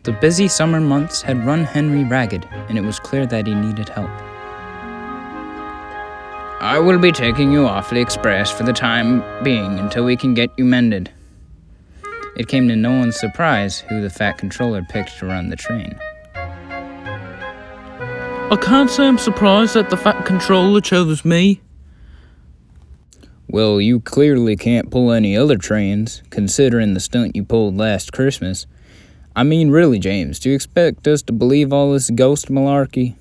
The busy summer months had run Henry ragged, and it was clear that he needed help. I will be taking you off the express for the time being until we can get you mended. It came to no one's surprise who the fat controller picked to run the train. I can't say I'm surprised that the fat controller chose me. Well, you clearly can't pull any other trains, considering the stunt you pulled last Christmas. I mean, really, James, do you expect us to believe all this ghost malarkey?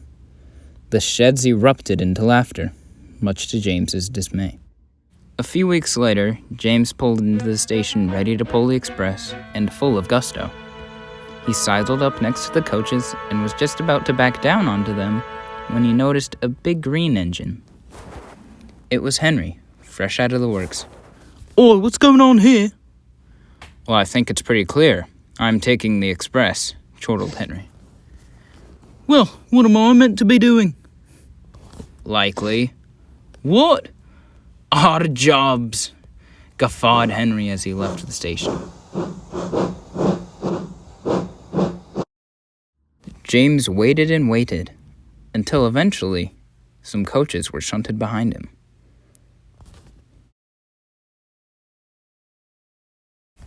The sheds erupted into laughter, much to James's dismay. A few weeks later, James pulled into the station ready to pull the express, and full of gusto. He sidled up next to the coaches and was just about to back down onto them when he noticed a big green engine. It was Henry, fresh out of the works. Oi, what's going on here? Well, I think it's pretty clear. I'm taking the express, chortled Henry. Well, what am I meant to be doing? Likely. What? Odd jobs, guffawed Henry as he left the station. James waited and waited, until eventually, some coaches were shunted behind him.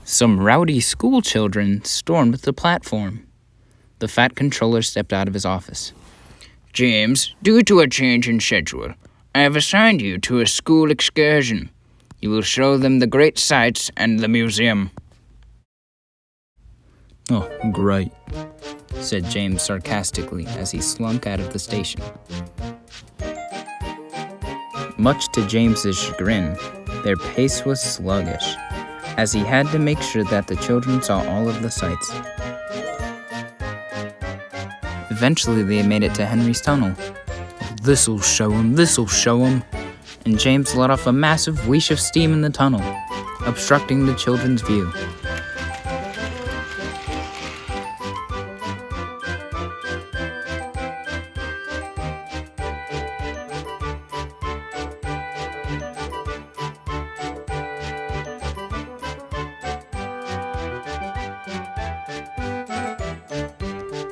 Some rowdy school children stormed the platform. The fat controller stepped out of his office. James, due to a change in schedule, I have assigned you to a school excursion. You will show them the great sights and the museum. Oh, great, said James sarcastically as he slunk out of the station. Much to James's chagrin, their pace was sluggish, as he had to make sure that the children saw all of the sights. Eventually, they made it to Henry's tunnel. This'll show 'em, and James let off a massive whoosh of steam in the tunnel, obstructing the children's view.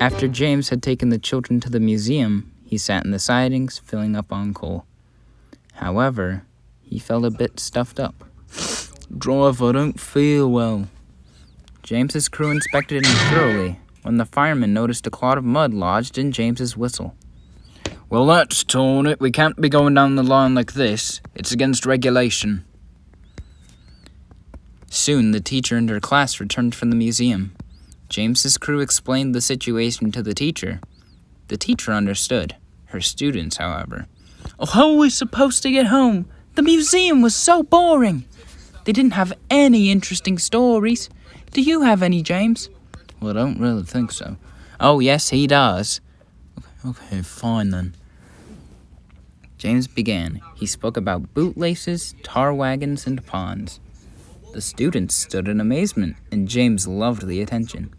After James had taken the children to the museum, he sat in the sidings, filling up on coal. However, he felt a bit stuffed up. Driver, I don't feel well. James's crew inspected him thoroughly when the fireman noticed a clod of mud lodged in James's whistle. Well, that's torn it. We can't be going down the line like this. It's against regulation. Soon, the teacher and her class returned from the museum. James's crew explained the situation to the teacher. The teacher understood. Her students, however. Oh, how are we supposed to get home? The museum was so boring. They didn't have any interesting stories. Do you have any, James? Well, I don't really think so. Oh, yes, he does. Okay, fine then. James began. He spoke about bootlaces, tar wagons, and ponds. The students stood in amazement, and James loved the attention.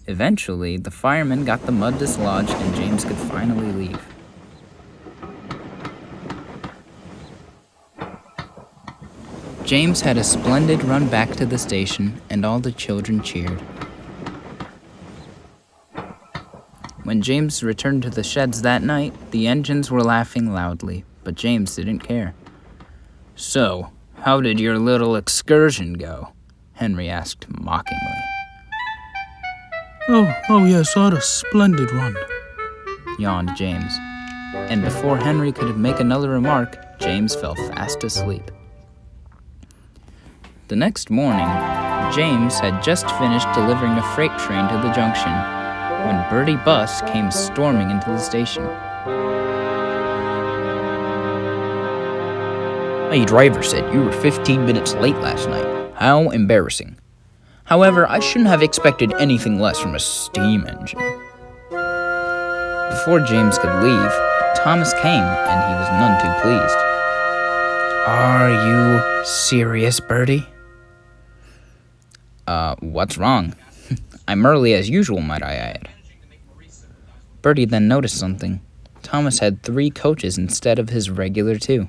Eventually, the firemen got the mud dislodged, and James could finally leave. James had a splendid run back to the station, and all the children cheered. When James returned to the sheds that night, the engines were laughing loudly, but James didn't care. So, how did your little excursion go? Henry asked mockingly. Oh yes, I had a splendid run, yawned James. And before Henry could make another remark, James fell fast asleep. The next morning, James had just finished delivering a freight train to the junction when Bertie Bus came storming into the station. My driver said you were 15 minutes late last night. How embarrassing. However, I shouldn't have expected anything less from a steam engine. Before James could leave, Thomas came, and he was none too pleased. Are you serious, Bertie? What's wrong? I'm early as usual, might I add. Bertie then noticed something. Thomas had 3 coaches instead of his regular 2.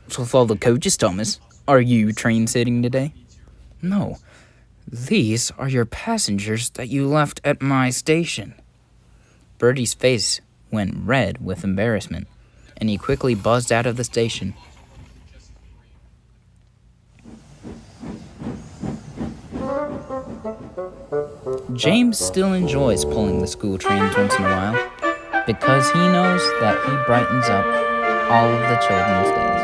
So with all the coaches, Thomas, are you train sitting today? No, These are your passengers that you left at my station. Bertie's face went red with embarrassment, and he quickly buzzed out of the station. James still enjoys pulling the school trains once in a while, because he knows that he brightens up all of the children's days.